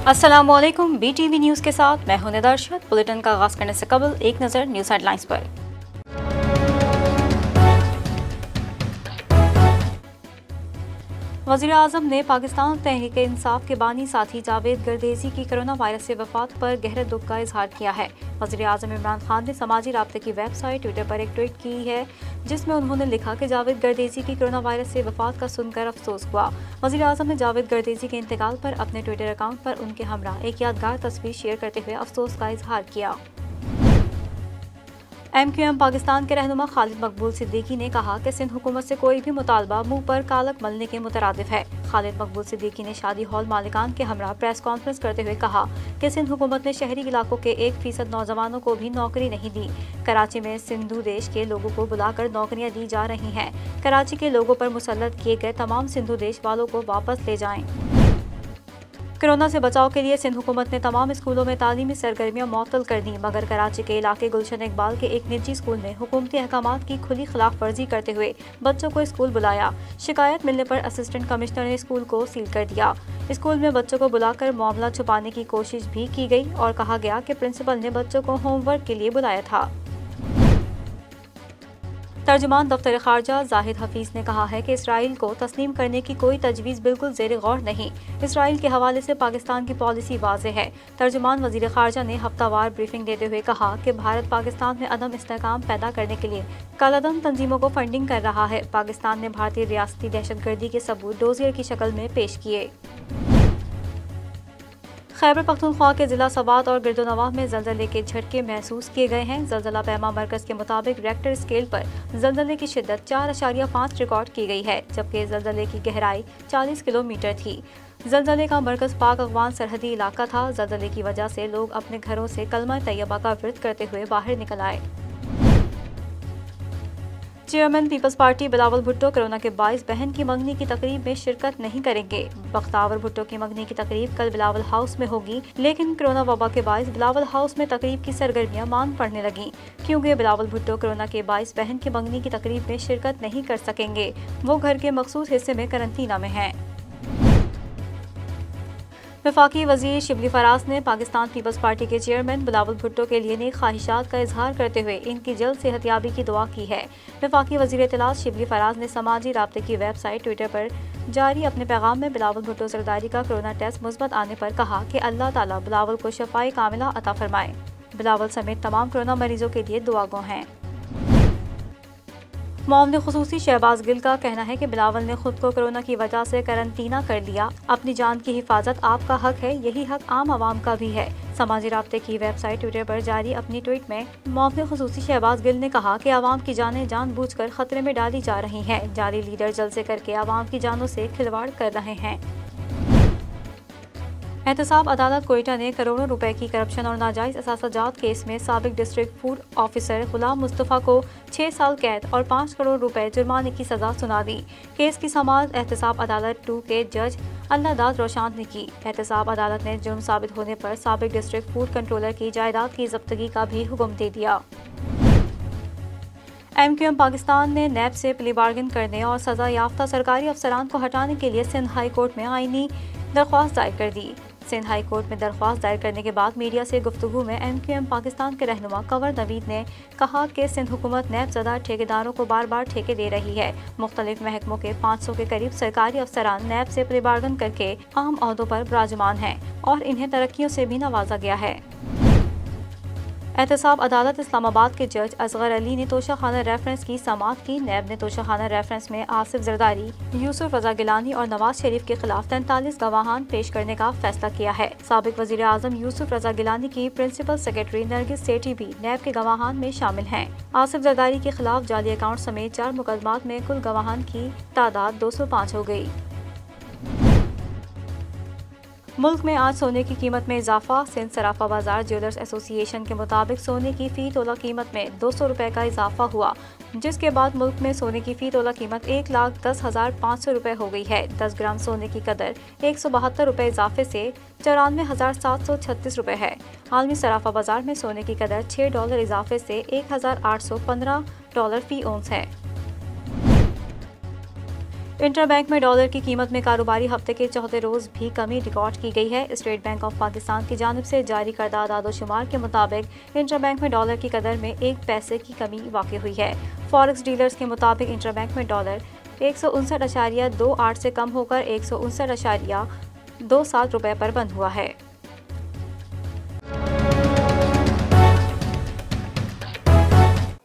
अस्सलामुअलैकुम, BTV news के साथ मैं हूं निदर्शत। बुलेटिन का आगाज़ करने से कबल एक नज़र न्यूज़ हेडलाइंस पर। वज़ीर-ए-आज़म ने पाकिस्तान तहरीक-ए-इंसाफ के बानी साथी जावेद गर्देजी की कोरोना वायरस से वफ़ात पर गहरे दुख का इजहार किया है। वज़ीर-ए-आज़म इमरान खान ने समाजी राब्ते की वेबसाइट ट्विटर पर एक ट्वीट की है जिसमें उन्होंने लिखा कि जावेद गर्देजी की कोरोना वायरस से वफ़ात का सुनकर अफसोस हुआ। वज़ीर-ए-आज़म ने जावेद गर्देजी के इंतकाल पर अपने ट्विटर अकाउंट पर उनके हमरा एक यादगार तस्वीर शेयर करते हुए अफसोस का इजहार किया। MQM पाकिस्तान के रहनुमा खालिद मकबूल सिद्दीकी ने कहा कि सिंध हुकूमत से कोई भी मुतालबा मुंह पर कालक मलने के मुतरादिफ है। खालिद मकबूल सिद्दीकी ने शादी हॉल मालिकान के हमरा प्रेस कॉन्फ्रेंस करते हुए कहा कि सिंध हुकूमत ने शहरी इलाकों के 1% नौजवानों को भी नौकरी नहीं दी। कराची में सिंधु देश के लोगों को बुलाकर नौकरियां दी जा रही हैं। कराची के लोगों पर मुसल्लत किए गए तमाम सिंधु देश वालों को वापस ले जाएं। कोरोना से बचाव के लिए सिंध हुकूमत ने तमाम स्कूलों में तालीमी सरगर्मियां मुअत्तल कर दी, मगर कराची के इलाके गुलशन इकबाल के एक निजी स्कूल ने हुकूमती अहकामात की खुली खिलाफ वर्जी करते हुए बच्चों को स्कूल बुलाया। शिकायत मिलने पर असिस्टेंट कमिश्नर ने स्कूल को सील कर दिया। स्कूल में बच्चों को बुलाकर मामला छुपाने की कोशिश भी की गई और कहा गया कि प्रिंसिपल ने बच्चों को होमवर्क के लिए बुलाया था। तर्जुमान दफ्तर खारजा जाहिद हफीज ने कहा है कि इसराइल को तस्लीम करने की कोई तजवीज़ बिल्कुल ज़ेर गौर नहीं। इसराइल के हवाले से पाकिस्तान की पॉलिसी वाज़ेह है। तर्जुमान वज़ीर खारजा ने हफ्तावार ब्रीफिंग देते हुए कहा कि भारत पाकिस्तान में अदम इस्तेहकाम पैदा करने के लिए कालाधन तंजीमों को फंडिंग कर रहा है। पाकिस्तान ने भारतीय रियासती दहशतगर्दी के सबूत डोजियर की शक्ल में पेश किए। खैबर पख्तूनख्वा के जिला सवात और गिरदोनवाह में जलजले के झटके महसूस किए गए हैं। जलजला पैमा मरकज के मुताबिक रेक्टर स्केल पर जलजले की शिद्दत 4.5 रिकॉर्ड की गई है, जबकि जलजले की गहराई 40 किलोमीटर थी। जलजले का मरकज पाक अफगान सरहदी इलाका था। जलजले की वजह से लोग अपने घरों से कलमा तैयबा का विर्द करते हुए बाहर निकल आए। Chairman people's party Bilawal Bhutto corona के बाइस बहन की मंगनी की तकरीब में शिरकत नहीं करेंगे। बख्तावर भुट्टो की मंगनी की तकरीब कल बिलावल हाउस में होगी, लेकिन कोरोना वबा के बाइस बिलावल हाउस में तकरीब की सरगर्मियां मांद पड़ने लगी, क्योंकि बिलावल भुट्टो कोरोना के बाइस बहन की मंगनी की तकरीब में शिरकत नहीं कर सकेंगे। वो घर के मखसूस हिस्से में करंतना में हैं। वफाकी वजीर शिबली फराज ने पाकिस्तान पीपल्स पार्टी के चेयरमैन बिलावल भुट्टो के लिए नेक ख्वाहिशात का इजहार करते हुए इनकी जल्द सेहतयाबी की दुआ की है। वफाकी वजीर इत्तलात शिबली फराज ने समाजी राब्ते की वेबसाइट ट्विटर पर जारी अपने पैगाम में बिलावल भुट्टो सरदारी का कोरोना टेस्ट मुस्बत आने पर कहा कि अल्लाह ताला बिलावल को शफाई कामिला अता फरमाए। बिलावल समेत तमाम कोरोना मरीजों के लिए दुआगो हैं। मामले खुसूसी शहबाज गिल का कहना है कि बिलावल ने खुद को कोरोना की वजह से करंतना कर लिया। अपनी जान की हिफाजत आपका हक है, यही हक आम आवाम का भी है। समाजी राब्ते की वेबसाइट ट्विटर पर जारी अपनी ट्वीट में मामले खुसूसी शहबाज गिल ने कहा कि आवाम की जानें जानबूझकर खतरे में डाली जा रही हैं। जाली लीडर जलसे करके आवाम की जानों से खिलवाड़ कर रहे हैं। एहतसाब अदालत कोयटा ने करोड़ों रुपए की करप्शन और नाजायज असासाजात केस में साबिक डिस्ट्रिक्ट फूड ऑफिसर गुलाम मुस्तफ़ा को 6 साल कैद और 5 करोड़ रुपए जुर्माने की सजा सुना दी। केस की समाअत एहतसाब अदालत 2 के जज अल्लादाद रोशान ने की। एहतसाब अदालत ने जुर्म साबित होने पर साबिक डिस्ट्रिक्ट फूड कंट्रोलर की जायदाद की जब्तगी का भी हुक्म दे दिया। MQM पाकिस्तान ने नैब से प्ली बार्गेन करने और सजा याफ्ता सरकारी अफसरान को हटाने के लिए सिंध हाई कोर्ट में आईनी दरख्वास्त दायर कर दी। सिंध हाई कोर्ट में दरख्वास्त दायर करने के बाद मीडिया से गुफ्तगू में MQM पाकिस्तान के रहनुमा कंवर नवीद ने कहा कि सिंध हुकूमत नैब ज़दा ठेकेदारों को बार बार ठेके दे रही है। मुख्तलिफ महकमों के 500 के करीब सरकारी अफसरान नैब से प्ली बार्गेन करके अहम ओहदों पर विराजमान हैं और इन्हें तरक्कियों से भी नवाजा गया है। एहतसाब अदालत इस्लामाबाद के जज असगर अली ने तोशाखाना रेफरेंस की समाअत की। नैब ने तोशाखाना रेफरेंस में आसिफ जरदारी, यूसुफ रजा गिलानी और नवाज शरीफ के खिलाफ 43 गवाहान पेश करने का फैसला किया है। साबिक वजीर आजम यूसुफ रजा गिलानी की प्रिंसिपल सेक्रेटरी नरगिस सेठी भी नैब के गवाहान में शामिल हैं। आसिफ जरदारी के खिलाफ जाली अकाउंट समेत 4 मुकदमात में कुल गवाहान की तादाद 205 हो गई। मुल्क में आज सोने की कीमत में इजाफा। सिंध सराफा बाजार ज्वेलर्स एसोसिएशन के मुताबिक सोने की फी तोला कीमत में 200 रुपए का इजाफा हुआ, जिसके बाद मुल्क में सोने की फी तोला कीमत 1,10,500 रुपए हो गई है। 10 ग्राम सोने की कदर 172 रुपए इजाफे से 94,736 रुपए है। आलमी सराफा बाजार में सोने की कदर $6 इजाफे से $1,815 फी औंस है। इंटरबैंक में डॉलर की कीमत में कारोबारी हफ्ते के चौथे रोज भी कमी रिकॉर्ड की गई है। स्टेट बैंक ऑफ पाकिस्तान की जानिब से जारी करदा आदादोशुमार के मुताबिक इंटरबैंक में डॉलर की कदर में 1 पैसे की कमी वाक़ हुई है। फॉरेक्स डीलर्स के मुताबिक इंटरबैंक में डॉलर 159.28 से कम होकर 159.27 रुपये पर बंद हुआ है।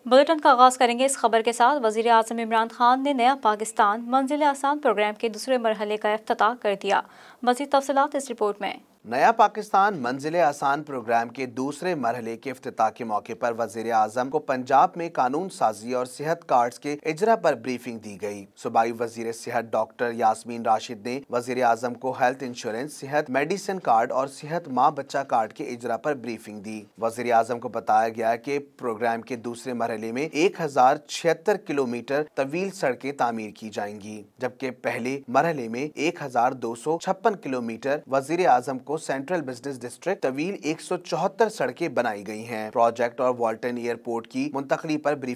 बुलेटिन का आगाज करेंगे इस खबर के साथ। वजीर आज़म इमरान खान ने नया पाकिस्तान मंजिल आसान प्रोग्राम के दूसरे मरहले का इफ्तिताह कर दिया। मज़ीद तफसीलात इस रिपोर्ट में। नया पाकिस्तान मंजिल आसान प्रोग्राम के दूसरे मरहले के इफ्तिताह के मौके पर वजीर आजम को पंजाब में कानून साजी और सेहत कार्ड्स के इजरा पर ब्रीफिंग दी गई। सूबाई वजीर सेहत डॉक्टर यास्मीन राशिद ने वजीर आजम को हेल्थ इंश्योरेंस, सेहत मेडिसिन कार्ड और सेहत माँ बच्चा कार्ड के इजरा पर ब्रीफिंग दी। वजीर आजम को बताया गया कि प्रोग्राम के दूसरे मरहले में 1076 किलोमीटर तवील सड़कें तामीर की जाएंगी, जबकि पहले मरहले में 1256 किलोमीटर। वजीर आजम को सेंट्रल बिजनेस डिस्ट्रिक्ट तवील 174 सड़कें बनाई गई हैं। प्रोजेक्ट और वाल्टन एयरपोर्ट की मुंतकली पर भी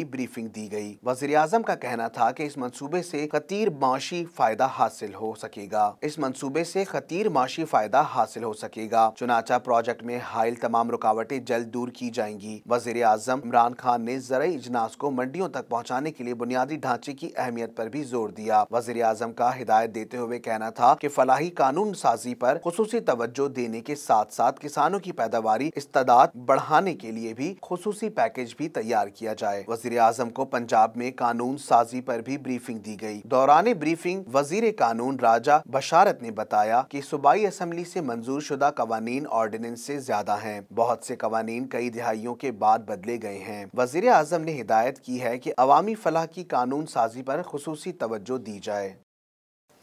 ब्रीफिंग दी गई। वजीर आजम का कहना था कि इस मंसूबे से खतीर माशी फायदा हासिल हो सकेगा। चुनाचा प्रोजेक्ट में हाइल तमाम रुकावटें जल्द दूर की जाएंगी। वजीर आजम इमरान खान ने ज़राई इजनास को मंडियों तक पहुँचाने के लिए बुनियादी ढांचे की अहमियत पर भी जोर दिया। वजीर आजम का हिदायत देते हुए कहना था कि फलाही कानून साजी पर खुसूसी तवज्जो देने के साथ साथ किसानों की पैदावारी इस्तादात बढ़ाने के लिए भी खुसूसी पैकेज भी तैयार किया जाए। वजीर आजम को पंजाब में कानून साजी पर भी ब्रीफिंग दी गई। दौरान ब्रीफिंग वजीर कानून राजा बशारत ने बताया कि सूबाई असम्बली से मंजूर शुदा कवानीन ऑर्डिनेंस से ज्यादा हैं। बहुत से कवानीन कई दिहाइयों के बाद बदले गए हैं। वजीर आजम ने हिदायत की है कि अवामी फलाह की कानून साजी पर खुसूसी तवज्जो दी जाए।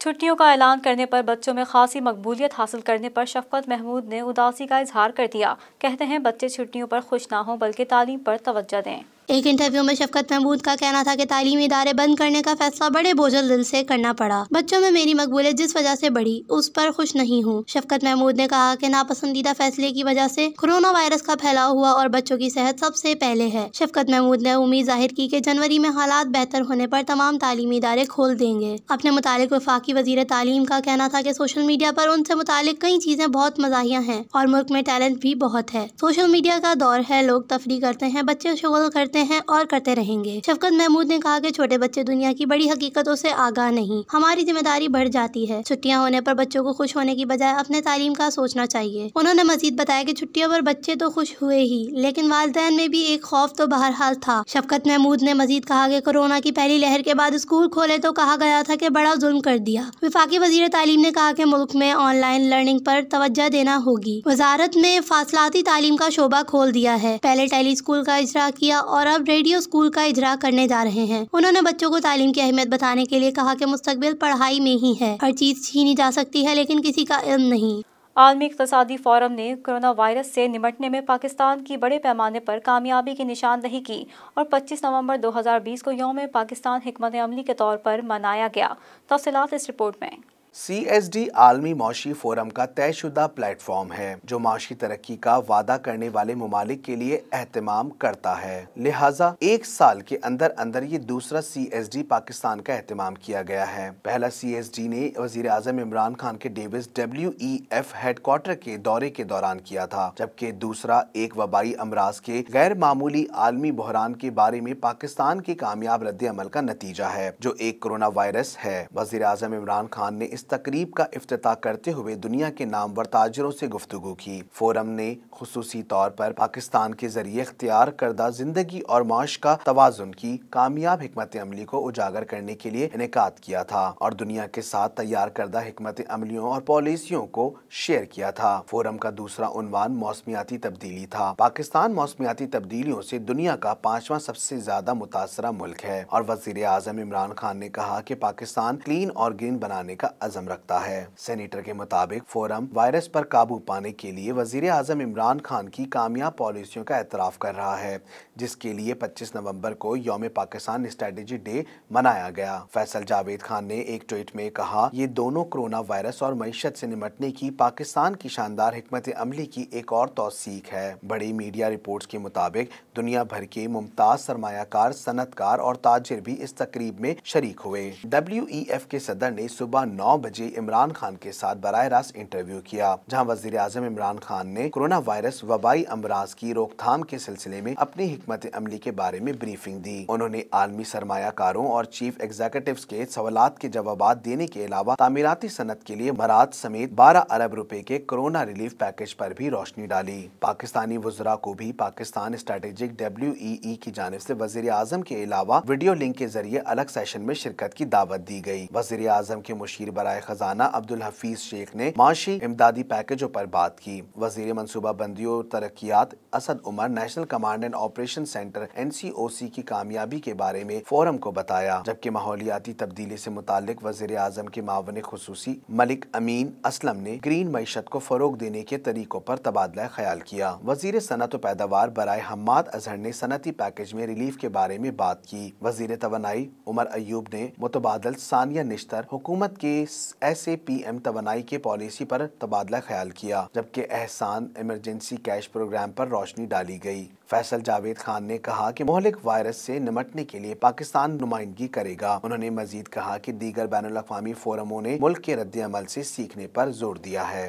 छुट्टियों का ऐलान करने पर बच्चों में खासी मकबूलियत हासिल करने पर शफकत महमूद ने उदासी का इजहार कर दिया। कहते हैं बच्चे छुट्टियों पर खुश ना हों बल्कि तालीम पर तवज्जो दें। एक इंटरव्यू में शफकत महमूद का कहना था कि तालीमी इदारे बंद करने का फैसला बड़े बोझल दिल से करना पड़ा। बच्चों में मेरी मकबूलियत जिस वजह से बढ़ी उस पर खुश नहीं हूँ। शफकत महमूद ने कहा कि नापसंदीदा फैसले की वजह से कोरोना वायरस का फैलाव हुआ और बच्चों की सेहत सबसे पहले है। शफकत महमूद ने उम्मीद जाहिर की कि जनवरी में हालात बेहतर होने पर तमाम तालीमी इदारे खोल देंगे। अपने मुतालिक वफाकी वजीर तालीम का कहना था कि सोशल मीडिया पर उनसे मुतालिक कई चीजें बहुत मज़ाहिया हैं और मुल्क में टैलेंट भी बहुत है। सोशल मीडिया का दौर है, लोग तफरी करते हैं, बच्चे शुगल करते हैं और करते रहेंगे। शफकत महमूद ने कहा कि छोटे बच्चे दुनिया की बड़ी हकीकतों से आगाह नहीं, हमारी जिम्मेदारी बढ़ जाती है। छुट्टियां होने पर बच्चों को खुश होने की बजाय अपने तालीम का सोचना चाहिए। उन्होंने मजीद बताया कि छुट्टियों पर बच्चे तो खुश हुए ही, लेकिन वालिदैन में भी एक खौफ तो बहरहाल था। शफकत महमूद ने मजीद कहा कि कोरोना की पहली लहर के बाद स्कूल खोले तो कहा गया था कि बड़ा जुल्म कर दिया। वफाकी वजीर तालीम ने कहा कि मुल्क में ऑनलाइन लर्निंग पर तवज्जो देना होगी। वजारत ने फासलाती तालीम का शोबा खोल दिया है। पहले टेली स्कूल का इजरा किया और अब रेडियो स्कूल का इजरा करने जा रहे हैं। उन्होंने बच्चों को तालीम की अहमियत बताने के लिए कहा कि मुस्तकबिल पढ़ाई में ही है। हर चीज छीनी जा सकती है लेकिन किसी का इल्म नहीं। आलमी इक़्तिसादी फोरम ने कोरोना वायरस से निपटने में पाकिस्तान की बड़े पैमाने पर कामयाबी की निशानदही की और 25 नवंबर 2020 को यौम पाकिस्तान हिकमत अमली के तौर पर मनाया गया। तफसीलात इस रिपोर्ट में। CSD आलमी मौशी फोरम का तयशुदा प्लेटफॉर्म है जो माशी तरक्की का वादा करने वाले ममालिक के लिए एहतमाम करता है। लिहाजा एक साल के अंदर अंदर ये दूसरा CSD पाकिस्तान का एहतमाम किया गया है। पहला CSD ने वजीर आजम इमरान खान के डेविस WEF हेडक्वार्टर के दौरे के दौरान किया था, जबकि दूसरा एक वबाई अमराज के गैर मामूली आलमी बहरान के बारे में पाकिस्तान के कामयाब रद्द अमल का नतीजा है, जो एक कोरोना वायरस है। वजीर आजम इमरान खान ने इस तकरीब का इफ्तिताह करते हुए दुनिया के नामवर ताजिरों से गुफ्तगू की। फोरम ने खुसूसी तौर पर पाकिस्तान के जरिए इख्तियार करदा जिंदगी और माश का तवाजुन की कामयाब हिकमत अमली को उजागर करने के लिए इनेकाद किया था और दुनिया के साथ तैयार करदा हिकमत अमलियों और पॉलिसियों को शेयर किया था। फोरम का दूसरा उन्वान मौसमियाती तब्दीली था। पाकिस्तान मौसमियाती तब्दीलियों से दुनिया का 5वां सबसे ज्यादा मुतासरा मुल्क है और वजीर आजम इमरान खान ने कहा कि पाकिस्तान क्लीन और ग्रीन बनाने का अज़म रखता है। सेनेटर के मुताबिक फोरम वायरस पर काबू पाने के लिए वजीर आज़म इमरान खान की कामयाब पॉलिसियों का एतराफ़ कर रहा है, जिसके लिए 25 नवंबर को यौम पाकिस्तान स्ट्रेटेजी डे मनाया गया। फैसल जावेद खान ने एक ट्वीट में कहा, ये दोनों कोरोना वायरस और मईशत से निपटने की पाकिस्तान की शानदार हिकमत अमली की एक और तौसीक है। बड़ी मीडिया रिपोर्ट्स के मुताबिक दुनिया भर के मुमताज सरमायाकार, सनतकार और ताजिर भी इस तकरीब में शरीक हुए। WEF के सदर ने सुबह 9 बजे इमरान खान के साथ बराह रास्त इंटरव्यू किया, जहां वजीर आज़म इमरान खान ने कोरोना वायरस वबाई अमराज की रोकथाम के सिलसिले में अपनी हिकमत अमली के बारे में ब्रीफिंग दी। उन्होंने आलमी सरमायाकारों और चीफ एग्जीक्यूटिव्स के सवालात के जवाब देने के अलावा तामीराती सनत के लिए मराद समेत 12 अरब रुपए के कोरोना रिलीफ पैकेज पर भी रोशनी डाली। पाकिस्तानी वुज़रा को भी पाकिस्तान स्ट्रेटेजिक WEE की जानिब से वजीर आज़म के अलावा वीडियो लिंक के जरिए अलग सेशन में शिरकत की दावत दी गई। वजीर आज़म के मुशीर बराए खजाना अब्दुल हफीज शेख ने माशी इमदादी पैकेजों पर बात की। वजीर मनसूबा बंदी और तरक्यात Asad Umar national command and operation centre NCOC की कामयाबी के बारे में फोरम को बताया, जबकि माहौलियाती तब्दीली से मुतालिक वजीर आज़म के मावन खुसूसी मलिक अमीन असलम ने ग्रीन मईशत को फरोग देने के तरीकों पर तबादला ख्याल किया। वजीर सनत और पैदावार बराए हम्माद अजहर ने सनती पैकेज में रिलीफ के बारे में बात की। वजीर तवानाई उमर अयूब ने मुतबादल सानिया निश्तर हुकूमत के SAPM तवानाई के पॉलिसी पर तबादला ख्याल किया, जबकि एहसान इमरजेंसी कैश प्रोग्राम पर रोशनी डाली गई। फैसल जावेद खान ने कहा कि मोहलिक वायरस से निपटने के लिए पाकिस्तान नुमाइंदगी करेगा। उन्होंने मजीद कहा कि दीगर बैनुल-अक़वामी फोरमों ने मुल्क के रद्द-ए-अमल से सीखने पर जोर दिया है।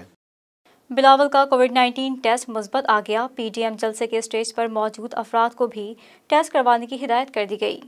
बिलावल का कोविड-19 टेस्ट मुस्बत आ गया। PDM जलसे के स्टेज पर मौजूद अफराद को भी टेस्ट करवाने की हिदायत कर दी गई।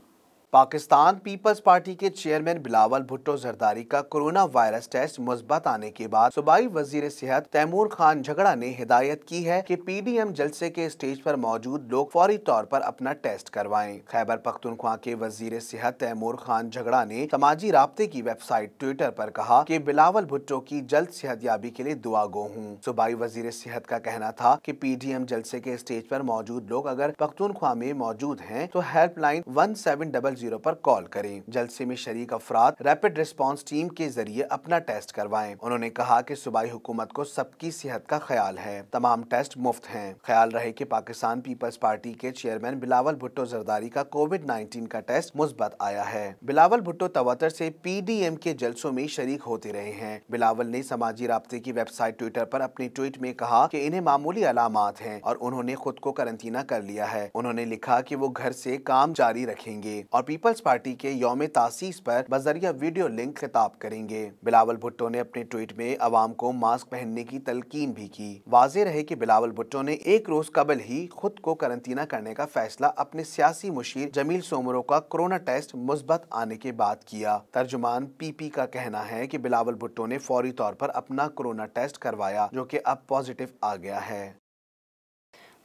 पाकिस्तान पीपल्स पार्टी के चेयरमैन बिलावल भुट्टो जरदारी का कोरोना वायरस टेस्ट मुस्बत आने के बाद सूबाई वजीर सेहत तैमूर खान झगड़ा ने हिदायत की है कि PDM जलसे के स्टेज पर मौजूद लोग फौरी तौर पर अपना टेस्ट करवाएं। खैबर पख्तूनख्वा के वजीर सेहत तैमूर खान झगड़ा ने समाजी राब्ते की वेबसाइट ट्विटर पर कहा कि बिलावल भुट्टो की जल्द सेहतयाबी के लिए दुआ गो हूँ। सूबाई वजीर सेहत का कहना था कि PDM जलसे के स्टेज पर मौजूद लोग अगर पख्तूनख्वा में मौजूद हैं तो हेल्पलाइन 1700 पर कॉल करें। जलसे में शरीक अफराद रैपिड रिस्पांस टीम के जरिए अपना टेस्ट करवाएं। उन्होंने कहा कि सूबाई हुकूमत को सबकी सेहत का ख्याल है, तमाम टेस्ट मुफ्त हैं। ख्याल रहे कि पाकिस्तान पीपल्स पार्टी के चेयरमैन बिलावल भुट्टो जरदारी का कोविड-19 का टेस्ट मुस्बत आया है। बिलावल भुट्टो तवत्तर से PDM के जलसों में शरीक होते रहे हैं। बिलावल ने समाजी राब्ते की वेबसाइट ट्विटर पर अपनी ट्वीट में कहा कि इन्हें मामूली अलामात हैं और उन्होंने खुद को करंटीना कर लिया है। उन्होंने लिखा कि वो घर से काम जारी रखेंगे और पीपल्स पार्टी के यौम तासीस पर बजरिया वीडियो लिंक खिताब करेंगे। बिलावल भुट्टो ने अपने ट्वीट में अवाम को मास्क पहनने की तलकीन भी की। वाज़ेह रहे कि बिलावल भुट्टो ने एक रोज कबल ही खुद को करंटीना करने का फैसला अपने सियासी मुशीर जमील सोमरो का कोरोना टेस्ट मुस्बत आने के बाद किया। तर्जुमान PP का कहना है कि बिलावल भुट्टो ने फौरी तौर पर अपना कोरोना टेस्ट करवाया, जो कि अब पॉजिटिव आ गया है।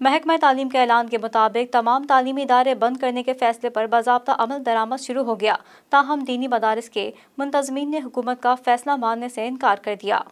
महकमा तालीम के ऐलान के मुताबिक तमाम तालीमी इदारे बंद करने के फैसले पर बाज़ाब्ता अमल दरामद शुरू हो गया। ताहम दीनी मदारिस के मुंतज़मीन ने हुकूमत का फैसला मानने से इनकार कर दिया।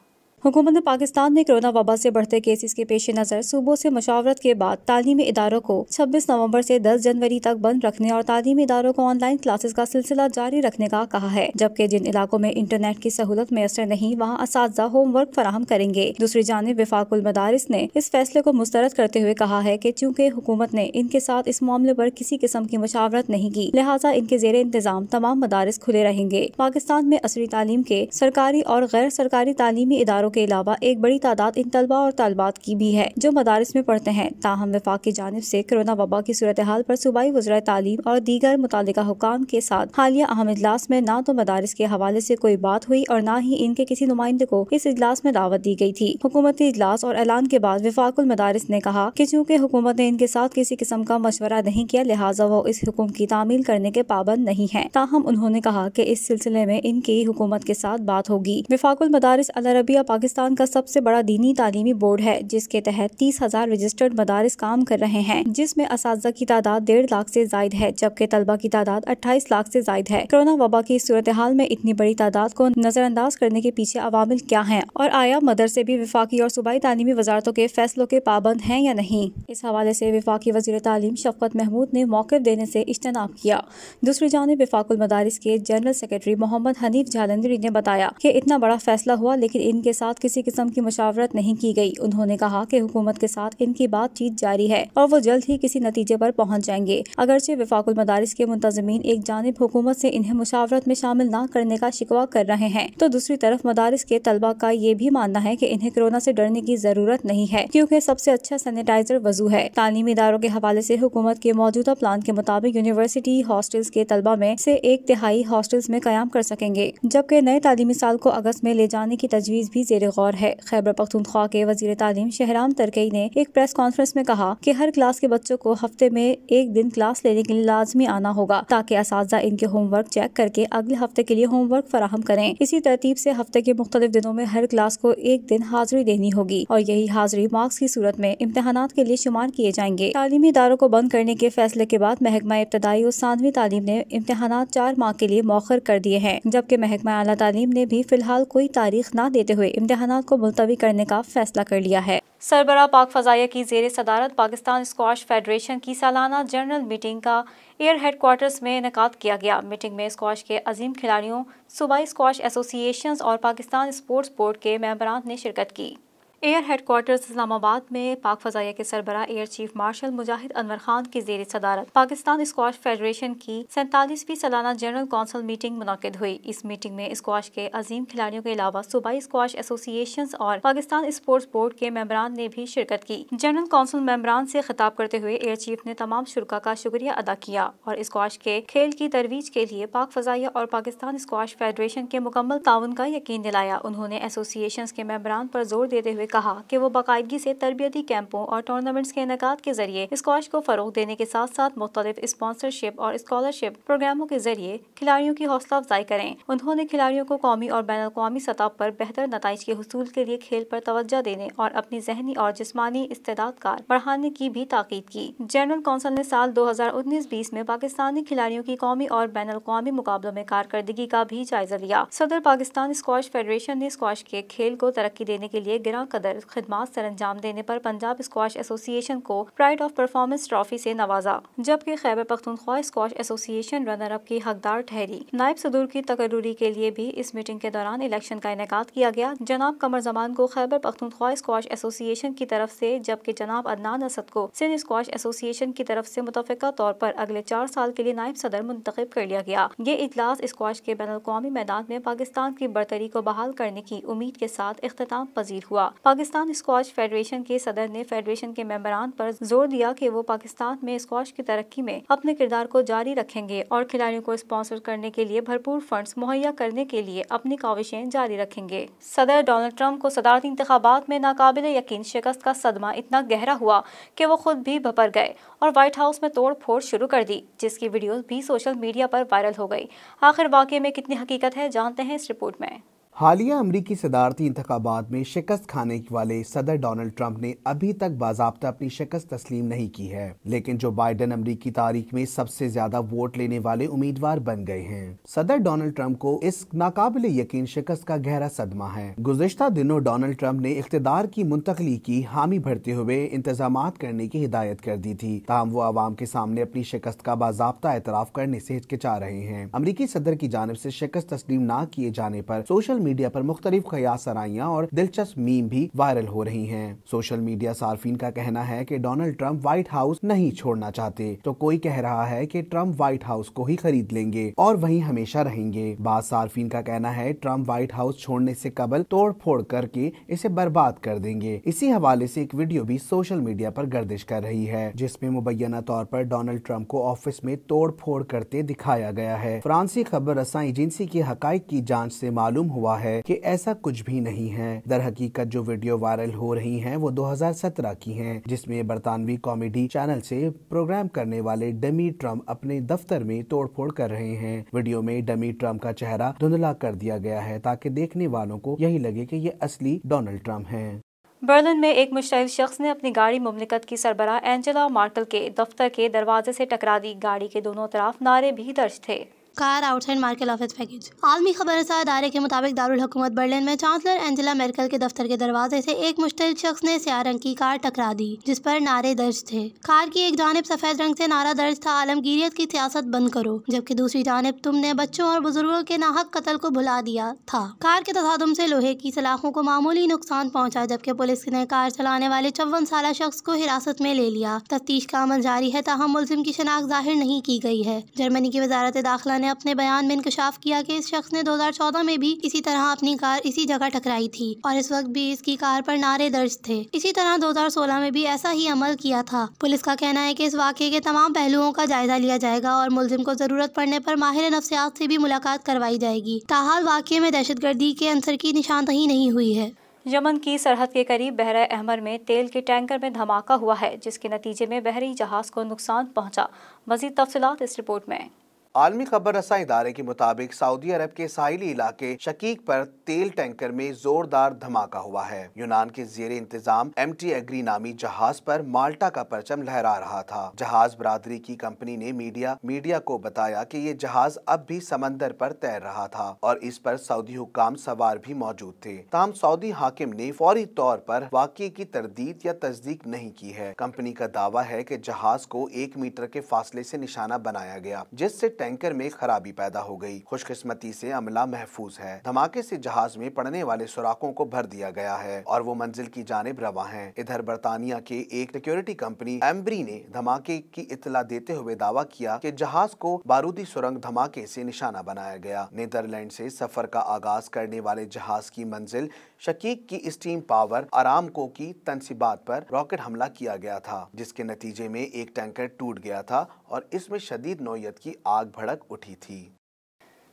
हुकूमत पाकिस्तान ने कोरोना वबा से बढ़ते केसेस के पेश नज़र सूबों से मशावरत के बाद तालीमी इदारों को 26 नवंबर से 10 जनवरी तक बंद रखने और तालीमी इदारों को ऑनलाइन क्लासेस का सिलसिला जारी रखने का कहा है, जबकि जिन इलाकों में इंटरनेट की सहूलत मैसर नहीं वहाँ असातिज़ा होमवर्क फराहम करेंगे। दूसरी जानिब वफाकुल मदारिस ने इस फैसले को मुस्तरद करते हुए कहा है कि चूँकि हुकूमत ने इनके साथ इस मामले पर किसी किस्म की मशावरत नहीं की, लिहाजा इनके जेर इंतजाम तमाम मदारिस खुले रहेंगे। पाकिस्तान में असरी तालीम के सरकारी और गैर सरकारी तालीमी इदारों के अलावा एक बड़ी तादाद इन तलबा और तालिबात की भी है जो मदारिस में पढ़ते हैं। ताहम वफाक की जानिब से कोरोना वबा की सूरत हाल पर सूबाई वज़राए तालीम और दीगर मुतालिका हुकाम के साथ हालिया अहम इजलास में न तो मदारिस के हवाले से कोई बात हुई और न ही इनके किसी नुमाइंदे को इस इजलास में दावत दी गई थी। हुकूमती इजलास और ऐलान के बाद वफाकुल मदारिस ने कहा कि चूँकि हुकूमत ने इनके साथ किसी किस्म का मशवरा नहीं किया, लिहाजा वो इस हुक्म की तामील करने के पाबंद नहीं है। ताहम उन्होंने कहा कि इस सिलसिले में इनकी हुकूमत के साथ बात होगी। वफाकुल मदारिस अल अरबिया पाकिस्तान का सबसे बड़ा दीनी तालीमी बोर्ड है, जिसके तहत 30,000 रजिस्टर्ड मदारिस काम कर रहे हैं, जिसमें असातिज़ा की तादाद 1.5 लाख से जायद है, जबकि तलबा की तादाद 28 लाख से जायद है। कोरोना वबा की सूरत हाल में इतनी बड़ी तादाद को नजरअंदाज करने के पीछे अवामिल क्या हैं, और आया मदरसे भी वफाकी और सूबाई तालीमी वजारतों के फैसलों के पाबंद हैं या नहीं। इस हवाले से वफाकी वज़ीर तालीम शफ़क़त महमूद ने मौक़िफ़ देने से इज्तनाब किया। दूसरी जानिब वफाकुल मदारिस के जनरल सेक्रेटरी मोहम्मद हनीफ जालंधरी ने बताया कि इतना बड़ा फैसला हुआ, लेकिन इनके साथ किसी किस्म की मुशावरत नहीं की गई। उन्होंने कहा कि हुकूमत के साथ इनकी बातचीत जारी है और वो जल्द ही किसी नतीजे पर पहुँच जाएंगे। अगरचे वफाकुल मदारिस के मुंतज़मीन एक जानिब हुकूमत से इन्हें मुशावरत में शामिल न करने का शिकवा कर रहे हैं, तो दूसरी तरफ मदारिस के तलबा का ये भी मानना है कि इन्हें कोरोना से डरने की जरूरत नहीं है, क्योंकि सबसे अच्छा सैनिटाइजर वजू है। तालीमी इदारों के हवाले से हुकूमत के मौजूदा प्लान के मुताबिक यूनिवर्सिटी हॉस्टल्स के तलबा में से 1/3 हॉस्टल्स में कयाम कर सकेंगे, जबकि नए तालीमी साल को अगस्त में ले जाने की तजवीज़ भी ज़ेर गौर है। खैबर पख्तूनख्वा के वज़ीर तालीम शहराम तरकई ने एक प्रेस कॉन्फ्रेंस में कहा कि हर क्लास के बच्चों को हफ्ते में एक दिन क्लास लेने के लिए लाजमी आना होगा, ताकि असातिज़ा इनके होमवर्क चेक करके अगले हफ्ते के लिए होमवर्क फराहम करें। इसी तरतीब से हफ्ते के मुख्तलिफ दिनों में हर क्लास को एक दिन हाजिरी देनी होगी और यही हाजिरी मार्क्स की सूरत में इम्तहानात के लिए शुमार किए जाएंगे। तालीमी इदारों को बंद करने के फैसले के बाद महकमा इब्तदाई और सानवी तालीम ने इम्तहानात 4 माह के लिए मौखर कर दिए हैं, जबकि महकमा आला तालीम ने भी फिलहाल कोई तारीख न देते हुए इम्तहानात को मुलतवी करने का फैसला कर लिया है। सरबराह पाक फ़ज़ाइया की ज़ेर सदारत पाकिस्तान स्क्वाश फेडरेशन की सालाना जनरल मीटिंग का एयर हेडक्वार्टर्स में इनेकाद किया गया। मीटिंग में स्क्वाश के अजीम खिलाड़ियों, सूबाई स्क्वाश एसोसिएशंस और पाकिस्तान स्पोर्ट्स बोर्ड के मेंबरान ने शिरकत की। एयर हेडक्वार्टर्स इस्लामाबाद में पाक फ़ज़ाइया के सरबराह एयर चीफ मार्शल मुजाहिद अनवर खान की ज़ेर सदारत पाकिस्तान स्क्वाश फेडरेशन की 47वीं सालाना जनरल कौंसिल मीटिंग मुनक़िद हुई। इस मीटिंग में स्क्वाश के अजीम खिलाड़ियों के अलावा सूबाई स्क्वाश एसोसिएशंस और पाकिस्तान स्पोर्ट्स बोर्ड के मेंबरान ने भी शिरकत की। जनरल कौंसिल मेंबरान से खिताब करते हुए एयर चीफ ने तमाम शुरका का शुक्रिया अदा किया और स्क्वाश के खेल की तरवीज के लिए पाक फ़ज़ाइया और पाकिस्तान स्क्वाश फेडरेशन के मुकम्मल ताउन का यकीन दिलाया। उन्होंने एसोसिएशंस के मेंबरान पर जोर देते हुए कहा कि वो बाकायदगी से तरबियती कैंपों और टूर्नामेंट्स के इनेकाद के जरिए स्क्वाश को फरोग देने के साथ साथ मुख्तलिफ स्पॉन्सरशिप और स्कॉलरशिप प्रोग्रामों के जरिए खिलाड़ियों की हौसला अफजाई करें। उन्होंने खिलाड़ियों को कौमी और बैनुल अक़वामी सतह पर बेहतर नताइज के हुसूल के लिए खेल पर तवज्जो देने और अपनी जहनी और जिस्मानी इस्तेदाद बढ़ाने की भी ताकीद की। जनरल कौंसिल ने साल 2019-20 में पाकिस्तानी खिलाड़ियों की कौमी और बैनुल अक़वामी मुकाबलों में कारकर्दगी का भी जायजा लिया। सदर पाकिस्तान स्क्वाश फेडरेशन ने स्क्वाश के खेल को तरक्की देने के लिए गिरा कदर खिदमात सरंजाम देने पर पंजाब स्क्वाश एसोसिएशन को प्राइड ऑफ परफॉर्मेंस ट्रॉफी से नवाजा, जबकि Khyber Pakhtunkhwa squash association runner up की हकदार ठहरी। नायब सदूर की तकर्रुरी के लिए भी इस मीटिंग के दौरान इलेक्शन का इनेकाद किया गया। जनाब कमर जमान को खैबर पख्तूनख्वा स्क्वाश एसोसिएशन की तरफ से, जबकि जनाब अदनान असद को सिंध स्क्वाश एसोसिएशन की तरफ से मुतफ़िका तौर पर अगले 4 साल के लिए नायब सदर मुंतखब कर लिया गया। ये इजलास स्क्वाश के बैनुल अक़वामी मैदान में पाकिस्तान की बरतरी को बहाल करने की उम्मीद के साथ इख्तिताम पजीर हुआ। पाकिस्तान स्क्वाश फेडरेशन के सदर ने फेडरेशन के मेंबरान पर जोर दिया कि वो पाकिस्तान में स्क्वाश की तरक्की में अपने किरदार को जारी रखेंगे और खिलाड़ियों को स्पॉन्सर करने के लिए भरपूर फंड्स मुहैया करने के लिए अपनी काविशें जारी रखेंगे। सदर डोनाल्ड ट्रंप को सदारती इंतखाबात में नाकाबिल यकीन शिकस्त का सदमा इतना गहरा हुआ कि वो खुद भी भपर गए और व्हाइट हाउस में तोड़ फोड़ शुरू कर दी, जिसकी वीडियोस भी सोशल मीडिया पर वायरल हो गई। आखिर वाकये में कितनी हकीकत है, जानते हैं इस रिपोर्ट में। हालिया अमरीकी सदारती इंतखाबात में शिकस्त खाने वाले सदर डोनाल्ड ट्रंप ने अभी तक बाज़ाब्ता अपनी शिकस्त तस्लीम नहीं की है, लेकिन जो बाइडेन अमरीकी तारीख में सबसे ज्यादा वोट लेने वाले उम्मीदवार बन गए हैं। सदर डोनाल्ड ट्रंप को इस नाकाबिले यकीन शिकस्त का गहरा सदमा है। गुज़िश्ता दिनों डोनाल्ड ट्रंप ने इख्तिदार की मुंतकली की हामी भरते हुए इंतजामात करने की हिदायत कर दी थी, ताहम वो आवाम के सामने अपनी शिकस्त का बाज़ाब्ता एतराफ करने से हिचकिचा रहे हैं। अमरीकी सदर की जानिब से शिकस्त तस्लीम न किए जाने पर सोशल मीडिया पर मुख्तलिफ क़यासराइयां और दिलचस्प मीम भी वायरल हो रही हैं। सोशल मीडिया सार्फिन का कहना है कि डोनाल्ड ट्रंप व्हाइट हाउस नहीं छोड़ना चाहते, तो कोई कह रहा है कि ट्रंप व्हाइट हाउस को ही खरीद लेंगे और वहीं हमेशा रहेंगे। बाद सार्फिन का कहना है ट्रंप व्हाइट हाउस छोड़ने से कबल तोड़ फोड़ करके इसे बर्बाद कर देंगे। इसी हवाले से एक वीडियो भी सोशल मीडिया पर गर्दिश कर रही है, जिसमें मुबैना तौर पर डोनाल्ड ट्रंप को ऑफिस में तोड़ फोड़ करते दिखाया गया है। फ्रांसी खबर रसां एजेंसी की हकाइक की जांच से मालूम हुआ दावा है कि ऐसा कुछ भी नहीं है। दरहकीकत जो वीडियो वायरल हो रही हैं वो 2017 की हैं, जिसमें बरतानवी कॉमेडी चैनल से प्रोग्राम करने वाले डमी ट्रम्प अपने दफ्तर में तोड़फोड़ कर रहे हैं। वीडियो में डमी ट्रम्प का चेहरा धुंधला कर दिया गया है ताकि देखने वालों को यही लगे कि ये असली डोनाल्ड ट्रम्प हैं। बर्लिन में एक मुश्तइल शख्स ने अपनी गाड़ी मुमलिकत की सरबराह एंजेला मार्केल के दफ्तर के दरवाजे से टकरा दी। गाड़ी के दोनों तरफ नारे भी दर्ज थे। Car outside Merkel office package. आलमी खबरसार इदारे के मुताबिक दारुल हुकूमत बर्लिन में चांसलर एंजेला मेर्केल के दफ्तर के दरवाजे से एक मुश्तइल शख्स ने स्याह रंग की कार टकरा दी, जिस पर नारे दर्ज थे। कार की एक जानिब सफेद रंग से नारा दर्ज था, आलमगीरियत की सियासत बंद करो, जबकि दूसरी जानिब तुमने बच्चों और बुजुर्गों के नाहक कत्ल को भुला दिया था। कार के तसादुम से लोहे की सलाखों को मामूली नुकसान पहुंचा, जबकि पुलिस ने कार चलाने वाले 54 साला शख्स को हिरासत में ले लिया। तफ्तीश का अमल जारी है, ताहम मुलजिम की शनाख्त जाहिर नहीं की गई है। जर्मनी की वजारत दाखिला ने अपने बयान में इंकशाफ किया कि इस शख्स ने 2014 में भी इसी तरह अपनी कार इसी जगह टकराई थी और इस वक्त भी इसकी कार पर नारे दर्ज थे। इसी तरह 2016 में भी ऐसा ही अमल किया था। पुलिस का कहना है कि इस वाकये के तमाम पहलुओं का जायजा लिया जाएगा और मुलजिम को जरूरत पड़ने पर माहिर नफ्सियात से भी मुलाकात करवाई जाएगी। ताहाल वाकये में दहशतगर्दी के अंसर की निशानदही नहीं हुई है। यमन की सरहद के करीब बहरा अहमर में तेल के टैंकर में धमाका हुआ है, जिसके नतीजे में बहरी जहाज को नुकसान पहुंचा। मजीद तफसीलात इस रिपोर्ट में। आलमी खबर रसाई इदारे के मुताबिक सऊदी अरब के साहिली इलाके शकीक पर तेल टैंकर में जोरदार धमाका हुआ है। यूनान के ज़ेरे इंतजाम MT एग्री नामी जहाज पर माल्टा का परचम लहरा रहा था। जहाज बरादरी की कंपनी ने मीडिया को बताया कि ये जहाज अब भी समंदर पर तैर रहा था और इस पर सऊदी हुक्काम सवार भी मौजूद थे। ताहम सऊदी हाकिम ने फौरी तौर पर वाक़ये की तरदीद या तस्दीक नहीं की है। कंपनी का दावा है कि जहाज को 1 मीटर के फासले से निशाना बनाया गया, जिससे टैंकर में खराबी पैदा हो गई। खुशकिस्मती से अमला महफूज है। धमाके से जहाज में पड़ने वाले सुराखों को भर दिया गया है और वो मंजिल की जानिब रवा हैं। इधर बरतानिया के एक सिक्योरिटी कंपनी एम्ब्री ने धमाके की इत्तला देते हुए दावा किया कि जहाज को बारूदी सुरंग धमाके से निशाना बनाया गया। नीदरलैंड से सफर का आगाज करने वाले जहाज की मंजिल शकीक की स्टीम पावर अरामको की तनसीबात पर रॉकेट हमला किया गया था, जिसके नतीजे में एक टैंकर टूट गया था और इसमें शदीद नौयत की आग भड़क उठी थी।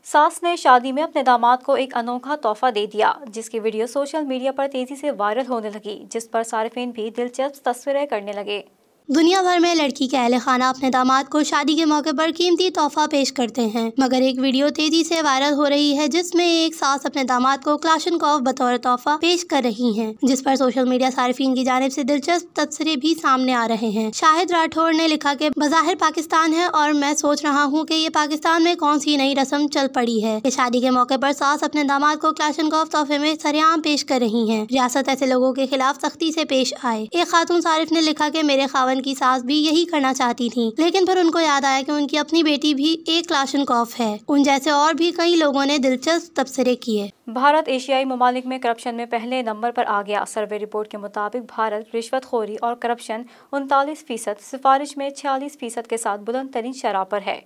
सास ने शादी में अपने दामाद को एक अनोखा तोहफा दे दिया, जिसकी वीडियो सोशल मीडिया पर तेजी से वायरल होने लगी, जिस पर सारिफीन भी दिलचस्प तस्वीरें करने लगे। दुनिया भर में लड़की के अहले खाना अपने दामाद को शादी के मौके पर कीमती तोहफा पेश करते हैं, मगर एक वीडियो तेजी से वायरल हो रही है जिसमें एक सास अपने दामाद को क्लाशनकोव बतौर तोहफा पेश कर रही हैं, जिस पर सोशल मीडिया सारिफीन की जानिब से दिलचस्प तबसरे भी सामने आ रहे हैं। शाहिद राठौर ने लिखा कि बज़ाहिर पाकिस्तान है और मैं सोच रहा हूँ कि ये पाकिस्तान में कौन सी नई रस्म चल पड़ी है कि शादी के मौके पर सास अपने दामाद को क्लाशनकोव तोहफे में सरेआम पेश कर रही है। रियासत ऐसे लोगों के खिलाफ सख्ती से पेश आए। एक खातून सारिफ ने लिखा कि मेरे खावन की सास भी यही करना चाहती थी, लेकिन फिर उनको याद आया कि उनकी अपनी बेटी भी एक क्लाशनकोव है। उन जैसे और भी कई लोगों ने दिलचस्प तबसरे किए। भारत एशियाई ममालिक में करप्शन में पहले नंबर पर आ गया। सर्वे रिपोर्ट के मुताबिक भारत रिश्वतखोरी और करप्शन 39%, सिफारिश में 46% के साथ बुलंद तरीन शरह पर है।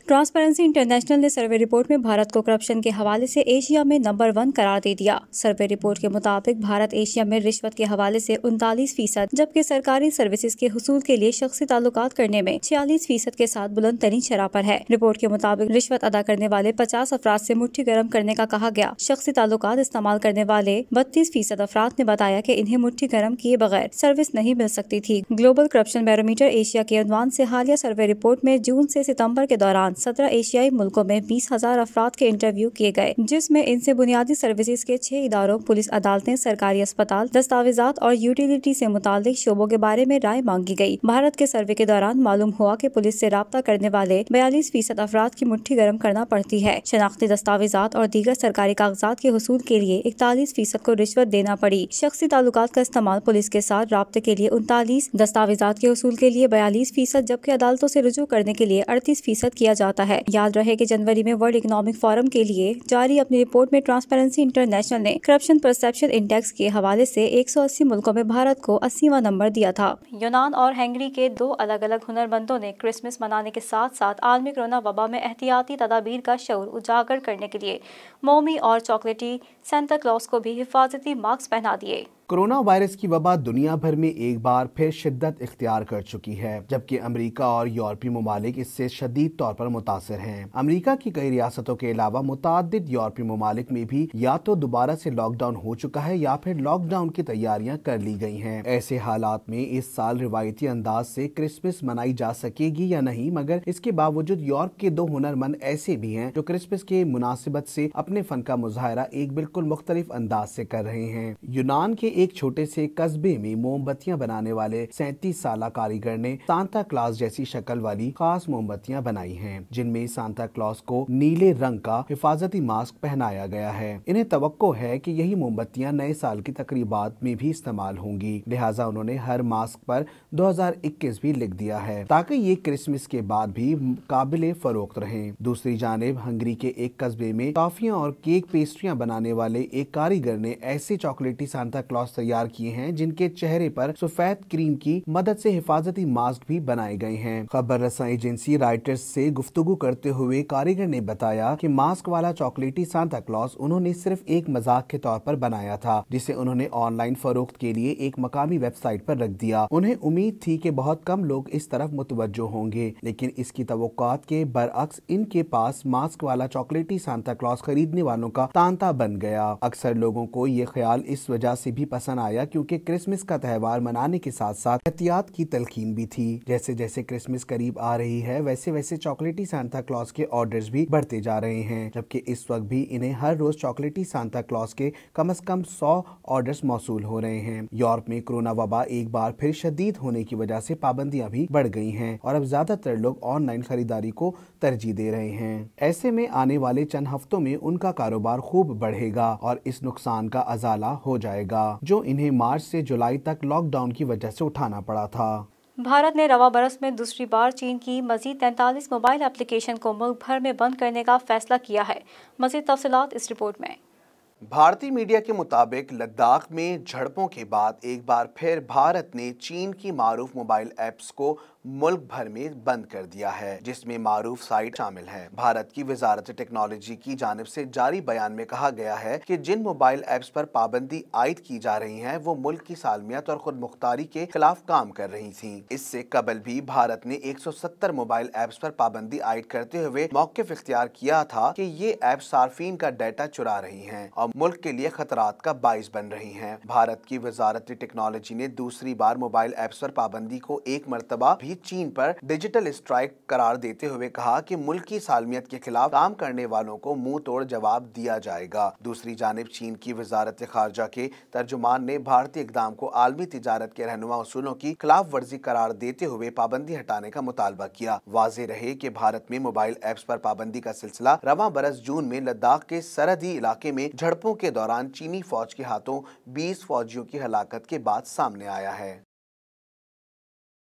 ट्रांसपेरेंसी इंटरनेशनल ने सर्वे रिपोर्ट में भारत को करप्शन के हवाले से एशिया में नंबर 1 करार दे दिया। सर्वे रिपोर्ट के मुताबिक भारत एशिया में रिश्वत के हवाले से 39%, जबकि सरकारी सर्विसेज के हुसूल के लिए शख्सी ताल्लुकात करने में 46% के साथ बुलंद तरीन शरह पर है। रिपोर्ट के मुताबिक रिश्वत अदा करने वाले 50 अफराद से मुट्ठी गर्म करने का कहा गया। शख्सी ताल्लुकात इस्तेमाल करने वाले 32% अफराद ने बताया कि इन्हें मुट्ठी गर्म किए बगैर सर्विस नहीं मिल सकती थी। ग्लोबल करप्शन बैरोमीटर एशिया के उन्वान से हालिया सर्वे रिपोर्ट में जून से सितंबर के दौरान 17 एशियाई मुल्कों में 20,000 अफराद के इंटरव्यू किए गए, जिसमें इनसे बुनियादी सर्विसेज के 6 इदारों, पुलिस अदालतें, सरकारी अस्पताल, दस्तावेजात और यूटिलिटी से मुतालिक शोबों के बारे में राय मांगी गई। भारत के सर्वे के दौरान मालूम हुआ कि पुलिस से राब्ता करने वाले 42% अफराद की मुट्ठी गर्म करना पड़ती है। शनाख्ती दस्तावेजात और दीगर सरकारी कागजात के हुसूल के लिए 41% को रिश्वत देना पड़ी। शख्सी ताल्लुकात का इस्तेमाल पुलिस के साथ राब्ते के लिए 39, दस्तावेजात के हुसूल के लिए 42%, जबकि अदालतों से रुजू करने के लिए 38% किया जाता है। याद रहे कि जनवरी में वर्ल्ड इकोनॉमिक फोरम के लिए जारी अपनी रिपोर्ट में ट्रांसपेरेंसी इंटरनेशनल ने करप्शन परसेप्शन इंडेक्स के हवाले से 180 मुल्कों में भारत को 80वां नंबर दिया था। यूनान और हंगरी के 2 अलग अलग हुनरमंदों ने क्रिसमस मनाने के साथ साथ आलमी कोरोना वबा में एहतियाती तदाबीर का शऊर उजागर करने के लिए मोमी और चॉकलेटी सेंटा क्लॉज को भी हिफाजती मास्क पहना दिए। कोरोना वायरस की वबा दुनिया भर में एक बार फिर शिद्दत इख्तियार कर चुकी है, जबकि अमेरिका और यूरोपीय ममालिक इससे शदीद तौर पर मुतासिर हैं। अमेरिका की कई रियासतों के अलावा मुतादिद यूरोपीय ममालिक में भी या तो दोबारा से लॉकडाउन हो चुका है या फिर लॉकडाउन की तैयारियां कर ली गई हैं। ऐसे हालात में इस साल रिवायती अंदाज से क्रिसमस मनाई जा सकेगी या नहीं, मगर इसके बावजूद यूरोप के दो हुनरमंद ऐसे भी हैं जो क्रिसमस के मुनासिबत से अपने फन का मुजाहरा एक बिल्कुल मुख्तलिफ अंदाज से कर रहे हैं। यूनान के एक छोटे से कस्बे में मोमबत्तियां बनाने वाले 37 साला कारीगर ने सांता क्लॉस जैसी शक्ल वाली खास मोमबत्तियां बनाई हैं, जिनमें सांता क्लॉस को नीले रंग का हिफाजती मास्क पहनाया गया है। इन्हें तवक्को है कि यही मोमबत्तियां नए साल की तकरीबात में भी इस्तेमाल होंगी, लिहाजा उन्होंने हर मास्क पर 2021 भी लिख दिया है ताकि ये क्रिसमस के बाद भी काबिले फरोख्त रहें। दूसरी जानिब हंगरी के एक कस्बे में टॉफियां और केक पेस्ट्रियां बनाने वाले एक कारीगर ने ऐसे चॉकलेटी सांता क्लॉस तैयार किए हैं जिनके चेहरे पर सफेद क्रीम की मदद से हिफाजती मास्क भी बनाए गए हैं। खबर रसां एजेंसी राइटर्स से गुफ्तगू करते हुए कारीगर ने बताया कि मास्क वाला चॉकलेटी सांता क्लॉस उन्होंने सिर्फ एक मजाक के तौर पर बनाया था, जिसे उन्होंने ऑनलाइन फरोख्त के लिए एक मकामी वेबसाइट पर रख दिया। उन्हें उम्मीद थी कि बहुत कम लोग इस तरफ मुतवज्जो होंगे, लेकिन इसकी तवक्कुआत के बरअक्स इनके पास मास्क वाला चॉकलेटी सांता क्लॉस खरीदने वालों का तांता बन गया। अक्सर लोगों को ये ख्याल इस वजह से भी पसंद आया क्योंकि क्रिसमस का त्यौहार मनाने के साथ साथ एहतियात की तलकीन भी थी। जैसे जैसे क्रिसमस करीब आ रही है वैसे वैसे चॉकलेटी सांता क्लॉस के ऑर्डर्स भी बढ़ते जा रहे हैं, जबकि इस वक्त भी इन्हें हर रोज चॉकलेटी सांता क्लॉस के कम से कम 100 ऑर्डर्स मौसूल हो रहे हैं। यूरोप में कोरोना वबा एक बार फिर शदीद होने की वजह से पाबंदियां भी बढ़ गई हैं और अब ज्यादातर लोग ऑनलाइन खरीदारी को तरजीह दे रहे हैं। ऐसे में आने वाले चंद हफ्तों में उनका कारोबार खूब बढ़ेगा और इस नुकसान का अजाला हो जाएगा जो इन्हें मार्च से जुलाई तक लॉकडाउन की वजह से उठाना पड़ा था। भारत ने रवा बरस में दूसरी बार चीन की मजीद 43 मोबाइल एप्लीकेशन को मुल्क भर में बंद करने का फैसला किया है। मजीद तफसीलात इस रिपोर्ट में। भारतीय मीडिया के मुताबिक लद्दाख में झड़पों के बाद एक बार फिर भारत ने चीन की मारूफ मोबाइल ऐप्स को मुल्क भर में बंद कर दिया है, जिसमें मारूफ साइट शामिल है। भारत की वजारत टेक्नोलॉजी की जानिब से जारी बयान में कहा गया है कि जिन मोबाइल ऐप्स पर पाबंदी आयद की जा रही है वो मुल्क की सालमियत और खुद मुख्तारी के खिलाफ काम कर रही थी। इससे कबल भी भारत ने 170 मोबाइल ऐप्स पर पाबंदी आयद करते हुए मौक़िफ़ इख्तियार किया था कि ये ऐप सार्फिन का डाटा चुरा रही हैं और मुल्क के लिए खतरात का बाइस बन रही हैं। भारत की वजारत टेक्नोलॉजी ने दूसरी बार मोबाइल ऐप्स पर पाबंदी को एक मरतबा भी चीन पर डिजिटल स्ट्राइक करार देते हुए कहा कि मुल्क की सालमियत के खिलाफ काम करने वालों को मुंह तोड़ जवाब दिया जाएगा। दूसरी जानिब चीन की वजारत खारजा के तर्जुमान ने भारतीय इक़दाम को आलमी तिजारत के रहनुमा उसूलों की खिलाफ वर्जी करार देते हुए पाबंदी हटाने का मुतालबा किया। वाज़ेह रहे कि भारत में मोबाइल ऐप्स पर पाबंदी का सिलसिला रवां बरस जून में लद्दाख के सरहदी इलाके में झड़पों के दौरान चीनी फौज के हाथों 20 फौजियों की हलाकत के बाद सामने आया है।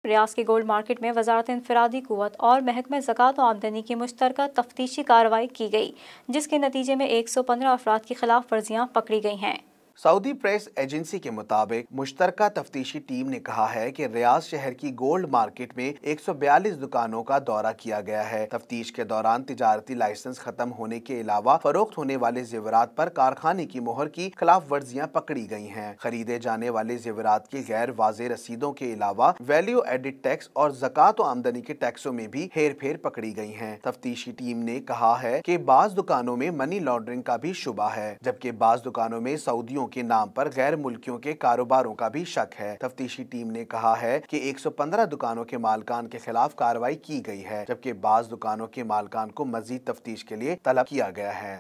रियाज के गोल्ड मार्केट में वजारत इंफरादी कुव्वत और महकमा ज़कात और आमदनी की मुश्तरका तफ्तीशी कार्रवाई की गई, जिसके नतीजे में 115 अफराद की खिलाफ वर्जियाँ पकड़ी गई हैं। सऊदी प्रेस एजेंसी के मुताबिक मुश्तरका तफ्तीशी टीम ने कहा है कि रियाज शहर की गोल्ड मार्केट में 142 दुकानों का दौरा किया गया है। तफ्तीश के दौरान तिजारती लाइसेंस खत्म होने के अलावा फरोख्त होने वाले जेवरात पर कारखाने की मोहर की खिलाफ वर्जियाँ पकड़ी गई हैं। खरीदे जाने वाले जेवरात की गैर वाज़ेह रसीदों के अलावा वैल्यू एडिड टैक्स और ज़कात और आमदनी के टैक्सों में भी हेर फेर पकड़ी गई है। तफ्तीशी टीम ने कहा है कि बाज दुकानों में मनी लॉन्ड्रिंग का भी शुबा है, जबकि बाज दुकानों में सऊदियों के नाम पर गैर मुल्कियों के कारोबारों का भी शक है। तफ्तीशी टीम ने कहा है कि 115 दुकानों के मालकान के खिलाफ कार्रवाई की गई है, जबकि बाज दुकानों के मालकान को मजीद तफ्तीश के लिए तलब किया गया है।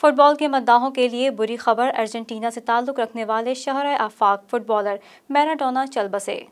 फुटबॉल के मद्दाहों के लिए बुरी खबर, अर्जेंटीना से ताल्लुक रखने वाले शहर आफाक फुटबॉलर मैराडोना चल बसे।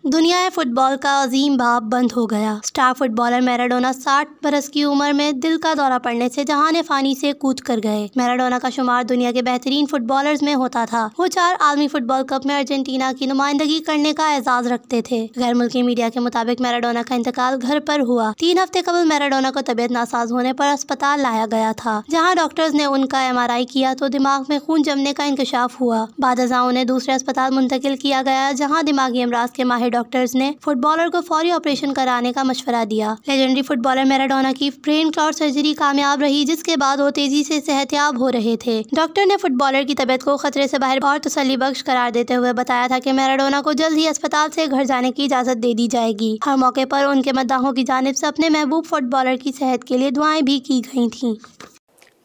दुनिया फुटबॉल का अजीम बाब बंद हो गया। स्टार फुटबॉलर मैराडोना 60 बरस की उम्र में दिल का दौरा पड़ने से जहान फानी से कूद कर गए। मैराडोना का शुमार दुनिया के बेहतरीन फुटबॉलर्स में होता था। वो 4 आलमी फुटबॉल कप में अर्जेंटीना की नुमाइंदगी करने का एजाज रखते थे। गैर मुल्की मीडिया के मुताबिक मैराडोना का इंतकाल घर पर हुआ। 3 हफ्ते कबल मैराडोना को तबीयत नासाज होने पर अस्पताल लाया गया था, जहाँ डॉक्टर्स ने उनका MRI किया तो दिमाग में खून जमने का इंकशाफ हुआ। बाद उन्हें दूसरे अस्पताल मुंतकिल किया गया, जहाँ दिमागी अमराज के माहिर माहिर डॉक्टर्स ने फुटबॉलर को फौरी ऑपरेशन कराने का मशवरा दिया। लेजेंडरी फुटबॉलर मैराडोना की ब्रेन क्लॉट सर्जरी कामयाब रही, जिसके बाद वो तेजी से सेहतयाब हो रहे थे। डॉक्टर ने फुटबॉलर की तबीयत को खतरे से बाहर और तसल्ली बख्श करार देते हुए बताया था कि मैराडोना को जल्द ही अस्पताल से घर जाने की इजाजत दे दी जाएगी। हर मौके पर उनके मद्दाहों की जानिब से अपने महबूब फुटबॉलर की सेहत के लिए दुआएं भी की गई थीं।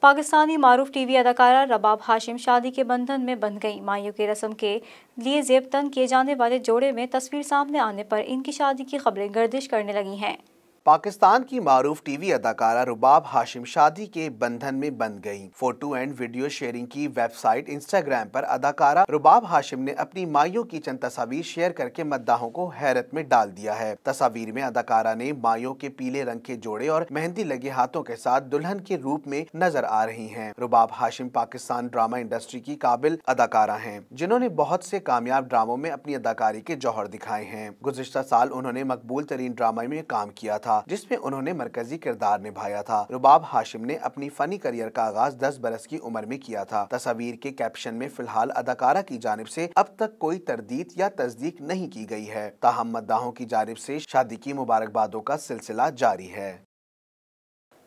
पाकिस्तानी मारूफ टीवी अदाकारा रबाब हाशिम शादी के बंधन में बंध गई। माइयों की रस्म के लिए जेब तन किए जाने वाले जोड़े में तस्वीर सामने आने पर इनकी शादी की खबरें गर्दिश करने लगी हैं। पाकिस्तान की मारूफ टीवी अदाकारा रुबाब हाशिम शादी के बंधन में बंध गईं। फोटो एंड वीडियो शेयरिंग की वेबसाइट इंस्टाग्राम पर अदाकारा रुबाब हाशिम ने अपनी माइयों की चंद तस्वीर शेयर करके मद्दाहों को हैरत में डाल दिया है। तस्वीर में अदाकारा ने माइयों के पीले रंग के जोड़े और मेहंदी लगे हाथों के साथ दुल्हन के रूप में नजर आ रही हैं। रुबाब हाशिम पाकिस्तान ड्रामा इंडस्ट्री की काबिल अदाकारा हैं, जिन्होंने बहुत से कामयाब ड्रामों में अपनी अदाकारी के जौहर दिखाए हैं। गुज़िश्ता साल उन्होंने मकबूल तरीन ड्रामा में काम किया था, जिसमें उन्होंने मरकजी किरदार निभाया था। रुबाब हाशिम ने अपनी फनी करियर का आगाज 10 बरस की उम्र में किया था। तस्वीर के कैप्शन में फिलहाल अदाकारा की जानिब से अब तक कोई तरदीद या तस्दीक नहीं की गई है। ताहम मद्दाहों की जानिब से शादी की मुबारकबादों का सिलसिला जारी है।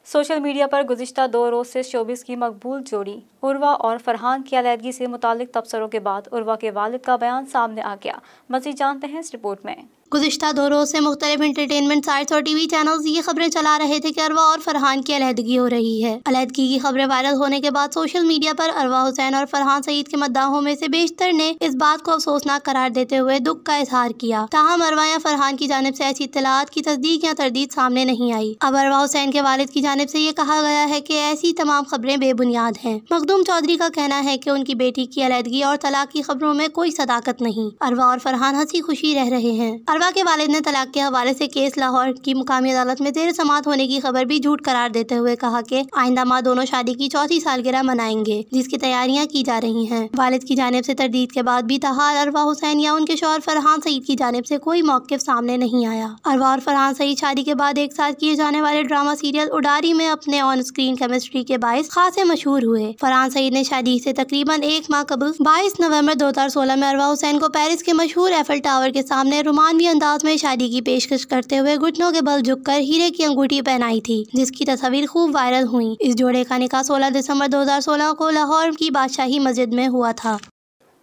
सोशल मीडिया पर गुज़िश्ता 2 रोज से शोबिस की मकबूल जोड़ी उर्वा और फरहान की अलहदगी से मुतालिक तबसरों के बाद उर्वा के वालिद का बयान सामने आ गया। मज़ीद जानते हैं इस रिपोर्ट में। गुज़िश्ता 2 रोज से मुख्तलिफ एंटरटेनमेंट साइट्स और टीवी चैनल्स ये खबरें चला रहे थे कि अरवा और फरहान की अलहदगी हो रही है। अलहदगी की खबरें वायरल होने के बाद सोशल मीडिया पर अरवा हुसैन और फरहान सईद के मद्दाहों में से बेशतर ने इस बात को अफसोसनाक करार देते हुए दुख का इजहार किया। ताहम अरवा या फरहान की जानिब से ऐसी इत्तलात की तस्दीक या तरदीद सामने नहीं आई। अब अरवा हुसैन के वालिद की जानिब से ये कहा गया है कि ऐसी तमाम खबरें बेबुनियाद हैं। मखदूम चौधरी का कहना है कि उनकी बेटी की अलहदगी और तलाक की खबरों में कोई सदाकत नहीं। अरवा और फरहान हंसी खुशी रह रहे हैं। अरवा के वालिद ने तलाक के हवाले से केस लाहौर की मुकामी अदालत में जेर समाअत होने की खबर भी झूठ करार देते हुए कहा कि आइंदा माह दोनों शादी की 4थी सालगिरह मनाएंगे, जिसकी तैयारियां की जा रही हैं। वालिद की जानिब से तरदीद के बाद भी ताहाल अरवा हुसैन या उनके शौहर फरहान सईद की जानिब से कोई मौक़िफ़ सामने नहीं आया। अरवा और फरहान सईद शादी के बाद एक साथ किए जाने वाले ड्रामा सीरियल उडारी में अपने ऑन स्क्रीन केमिस्ट्री के बाइस खासे मशहूर हुए। फरहान सईद ने शादी से तकरीबन 1 माह कबल 22 नवंबर 2016 में अरवा हुसैन को पेरिस के मशहूर एफिल टावर के सामने रोमानवी अंदाज में शादी की पेशकश करते हुए घुटनों के बल झुककर हीरे की अंगूठी पहनाई थी, जिसकी तस्वीर खूब वायरल हुई। इस जोड़े का निकाह 16 दिसंबर 2016 को लाहौर की बादशाही मस्जिद में हुआ था।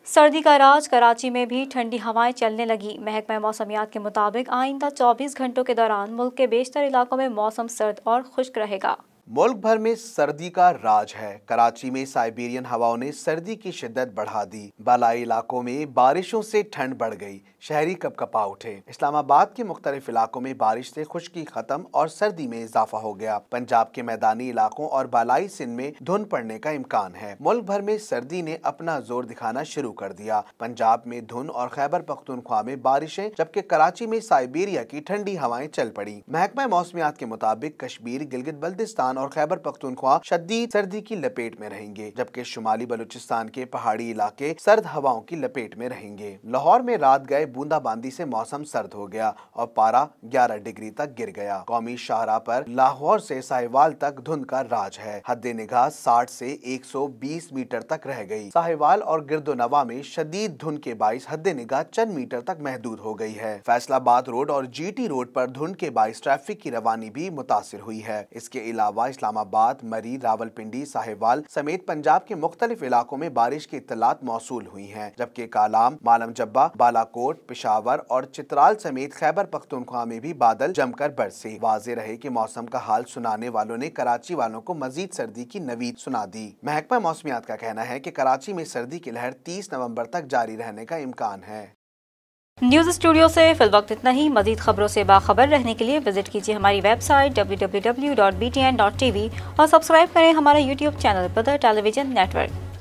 सर्दी का राज, कराची में भी ठंडी हवाएं चलने लगी। महकमा मौसमियात के मुताबिक आइंदा 24 घंटों के दौरान मुल्क के बेशतर इलाकों में मौसम सर्द और खुश्क रहेगा। मुल्क भर में सर्दी का राज है। कराची में साइबेरियन हवाओं ने सर्दी की शिद्दत बढ़ा दी। बालाई इलाकों में बारिशों से ठंड बढ़ गई, शहरी कपकपा उठे। इस्लामाबाद के मुख्तलिफ इलाकों में बारिश से खुश्की खत्म और सर्दी में इजाफा हो गया। पंजाब के मैदानी इलाकों और बालाई सिंध में धुंध पड़ने का इम्कान है। मुल्क भर में सर्दी ने अपना जोर दिखाना शुरू कर दिया। पंजाब में धुंध और खैबर पख्तूनख्वा में बारिशें, जबकि कराची में साइबेरिया की ठंडी हवाएं चल पड़ी। महकमा मौसमियात के मुताबिक कश्मीर, गिलगित बल्तिस्तान और खैबर पख्तूनख्वा शदीद सर्दी की लपेट में रहेंगे, जबकि शुमाली बलूचिस्तान के पहाड़ी इलाके सर्द हवाओं की लपेट में रहेंगे। लाहौर में रात गए बूंदाबांदी से मौसम सर्द हो गया और पारा 11 डिग्री तक गिर गया। कौमी शाहरा पर लाहौर से साहिवाल तक धुंध का राज है। हद्दे निगाह 60 से 120 मीटर तक रह गई। साहिवाल और गिरदोनवा में शदीद धुंध के बाइस हद्दे निगाह चंद मीटर तक महदूद हो गई है। फैसलाबाद रोड और GT रोड पर धुंध के बाइस ट्रैफिक की रवानी भी मुतासिर हुई है। इसके अलावा इस्लामाबाद, मरी, रावलपिंडी, साहिवाल समेत पंजाब के मुख्तलिफ इलाकों में बारिश की इत्तलात मौसूल हुई हैं, जबकि कालाम, मालम जब्बा, बालाकोट, पेशावर और चित्राल समेत खैबर पख्तूनख्वा में भी बादल जमकर बरसे। वाज़ेह रहे कि मौसम का हाल सुनाने वालों ने कराची वालों को मजीद सर्दी की नवीद सुना दी। महकमा मौसमियात का कहना है कि कराची में सर्दी की लहर 30 नवंबर तक जारी रहने का इम्कान है। न्यूज़ स्टूडियो से फिल वक्त इतना ही। मजीद खबरों से बाखबर रहने के लिए विजिट कीजिए हमारी वेबसाइट www.btn.tv और सब्सक्राइब करें हमारा YouTube चैनल बदर टेलीविजन नेटवर्क।